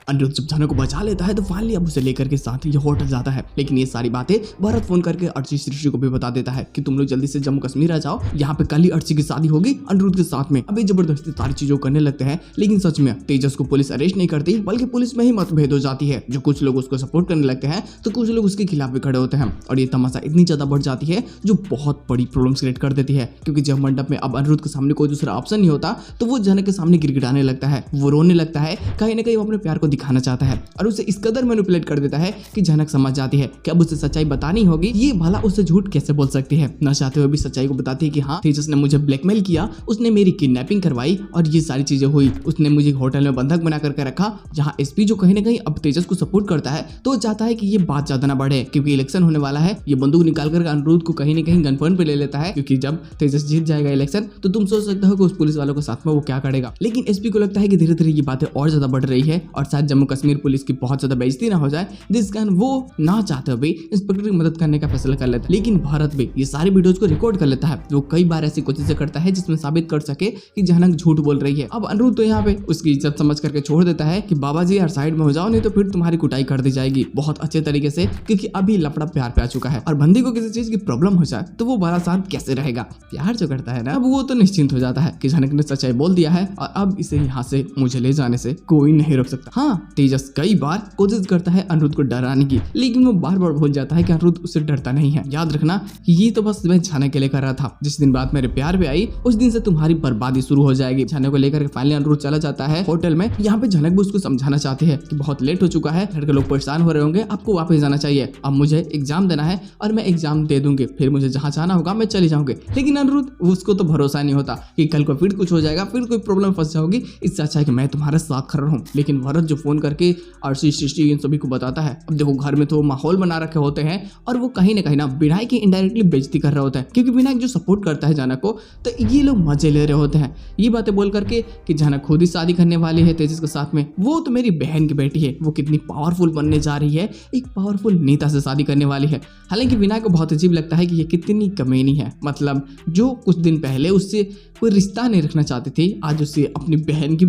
अनिरुद्ध जब झनक को बचा लेता है तो फाइनली अब उसे लेकर के साथ ये होटल जाता है। लेकिन ये सारी बातें भरत फोन करके अर्ची सृष्टि को भी बता देता है कि तुम लोग जल्दी से जम्मू कश्मीर आ जाओ, यहाँ पे कल ही अर्ची की शादी होगी अनिरुद्ध के साथ में। अभी जबरदस्ती सारी चीजों करने लगते हैं, लेकिन सच में तेजस को पुलिस अरेस्ट नहीं करती, बल्कि पुलिस में ही मतभेद हो जाती है। जो कुछ लोग उसको सपोर्ट करने लगते हैं तो कुछ लोग उसके खिलाफ भी खड़े होते हैं और ये तमाशा इतनी ज्यादा बढ़ जाती है जो बहुत बड़ी प्रॉब्लम्स क्रिएट कर देती है। क्योंकि जब मंडप में अब अनिरुद्ध के सामने कोई दूसरा ऑप्शन नहीं होता तो वो झनक के सामने गिड़गिड़ाने लगता है, वो रोने लगता है, कहीं ना कहीं वो अपने प्यार को दिखाना चाहता है और उसे इस कदर मैनिपुलेट कर देता है कि झनक समझ जाती है कि अब उसे सच्चाई बतानी होगी। ये भला उसे झूठ कैसे बोल सकती है, न चाहते हुए भी सच्चाई को बताती है कि हाँ तेजस ने मुझे ब्लैकमेल किया, उसने मेरी किडनैपिंग करवाई और ये सारी चीजें हुई, उसने मुझे होटल में बंधक बना करके रखा। जहाँ एसपी जो कहीं ना कहीं अब तेजस को सपोर्ट करता है तो चाहता है कि ये बात ज्यादा ना बढ़े क्योंकि इलेक्शन होने वाला है। ये बंदूक निकाल कर अनिरुद्ध को कहीं ना कहीं गन पॉइंट पे ले लेता है क्योंकि जब तेजस जीत जाएगा इलेक्शन तो तुम सोच सकते हो कि उस पुलिस वालों के साथ में वो क्या करेगा। लेकिन एसपी को लगता है कि धीरे धीरे ये बातें और ज्यादा बढ़ रही है और शायद जम्मू कश्मीर पुलिस की बहुत ज्यादा बेइज्जती ना हो जाए, जिस कारण वो ना चाहते हुए इंस्पेक्टर की मदद करने का फैसला कर लेता है। लेकिन भारत भी ये सारी वीडियोज को रिकॉर्ड कर लेता है, वो कई बार ऐसी कोशिशें करता है जिसमें साबित कर सके कि झनक झूठ बोल रही है। अब अनिरुद्ध तो यहाँ पे उसकी इज्जत समझ करके छोड़ देता है कि बाबा जी यार साइड में हो जाओ, नहीं तो फिर तुम्हारी कुटाई कर दी जाएगी बहुत अच्छे तरीके से, क्योंकि अभी लफड़ा प्यार पे आ चुका है और बंदी को किसी चीज की प्रॉब्लम हो जाए तो वो बड़ा साथ कैसे रहेगा। प्यार जो करता है ना अब वो तो निश्चिंत हो जाता है कि झनक ने सच्चाई बोल दिया है और अब इसे यहाँ से मुझे ले जाने से कोई नहीं रोक सकता। हाँ तेजस कई बार कोशिश करता है अनिरुद्ध को डराने की, लेकिन वो बार बार भूल जाता है कि अनिरुद्ध उससे डरता नहीं है। याद रखना कि ये तो बस मैं झनक के लिए कर रहा था, जिस दिन बात मेरे प्यार पे आई उस दिन से तुम्हारी बर्बादी शुरू हो जाएगी। झनक को लेकर फाइनली अनिरुद्ध चला जाता है होटल में। यहाँ पे झनक भी उसको समझाना चाहती है कि बहुत लेट हो चुका है, घर के लोग परेशान हो रहे होंगे, आपको वापस जाना चाहिए, अब मुझे एग्जाम देना है और मैं एग्जाम दे दूंगी, फिर मुझे जहाँ जाना होगा मैं चले जाऊंगी। लेकिन अनिरुद्ध उसको तो भरोसा नहीं होता कि कल को फिर कुछ हो जाएगा, फिर कोई प्रॉब्लम फंस जाओगी, इससे अच्छा है कि मैं तुम्हारे साथ खड़ा रहूं। लेकिन भरत जो फोन करके अर्ची सृष्टि इन सभी को बताता है, अब देखो घर में तो माहौल बना रखे होते हैं और वो कहीं ना विनायक की इनडायरेक्टली बेइज्जती कर रहे होते हैं क्योंकि विनायक जो सपोर्ट करता है झनक को, तो ये लोग मजे ले रहे होते हैं ये बातें बोल करके कि झनक खुद ही शादी करने वाली है तेजस के साथ में, वो तो मेरी बहन की बेटी है, वो कितनी पावरफुल बनने जा रही है, एक पावरफुल नेता से शादी करने वाली है। हालांकि विनायक को बहुत अजीब लगता है कि ये कितनी कमीनी है, मतलब जो कुछ दिन पहले उससे कोई रिश्ता नहीं रखना चाहती थी आज उसे अपनी बहन की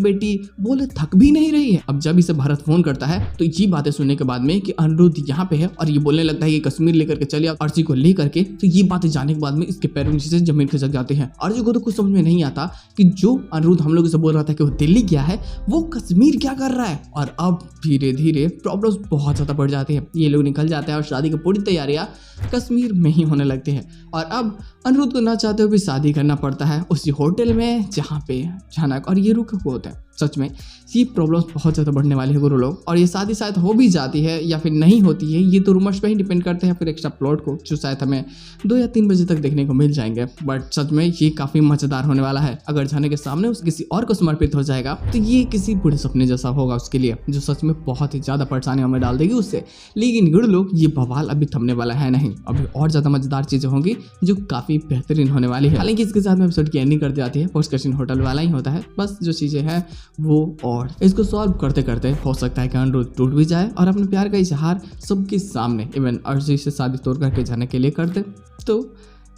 बेटी बोले थक भी नहीं रही है। अब जब इसे भरत फोन करता है तो ये बातें सुनने के बाद में कि अनिरुद्ध यहाँ पे है और ये बोलने लगता है कि कश्मीर लेकर के चलिए अर्ची को लेकर के, तो ये बातें जाने के बाद में इसके पैरों नीचे से जमीन खिसक जाते हैं। अर्ची को तो कुछ समझ में नहीं आता कि जो अनिरुद्ध हम लोग से बोल रहा था कि वो दिल्ली गया है वो कश्मीर क्या कर रहा है। और अब धीरे धीरे प्रॉब्लम्स बहुत ज्यादा बढ़ जाती है, ये लोग निकल जाते हैं और शादी की पूरी तैयारियां कश्मीर में ही होने लगती है। और अब अनिरुद्ध को ना चाहते हुए भी शादी करना पड़ता है उसी होटल में जहाँ पे झनक और ये रुके हुए होते हैं। सच में ये प्रॉब्लम्स बहुत ज़्यादा बढ़ने वाली है गुरु लोग, और ये शादी शायद हो भी जाती है या फिर नहीं होती है, ये तो रूमर्स पे ही डिपेंड करते हैं फिर एक्स्ट्रा प्लॉट को जो शायद हमें 2 या 3 बजे तक देखने को मिल जाएंगे। बट सच में ये काफ़ी मज़ेदार होने वाला है। अगर झनक के सामने उस किसी और को समर्पित हो जाएगा तो ये किसी बुरे सपने जैसा होगा उसके लिए, जो सच में बहुत ही ज़्यादा परेशानियों में डाल देगी उससे। लेकिन गुरु लोग ये बवाल अभी थमने वाला है नहीं, अभी और ज़्यादा मज़ेदार चीज़ें होंगी जो काफ़ी बेहतरीन होने वाली है। हालांकि इसके साथ में एपिसोड की एंडिंग कर दी जाती है, पोस्ट क्वेश्चन होटल वाला ही होता है, बस जो चीज़ें हैं वो और इसको सॉल्व करते करते हो सकता है कि अनिरुद्ध टूट भी जाए और अपने प्यार का इजहार सबके सामने इवन अर्ची से शादी तोड़ करके जाने के लिए कर दे। तो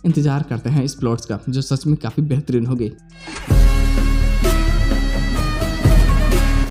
इंतजार करते हैं इस प्लॉट्स का जो सच में काफ़ी बेहतरीन होगी।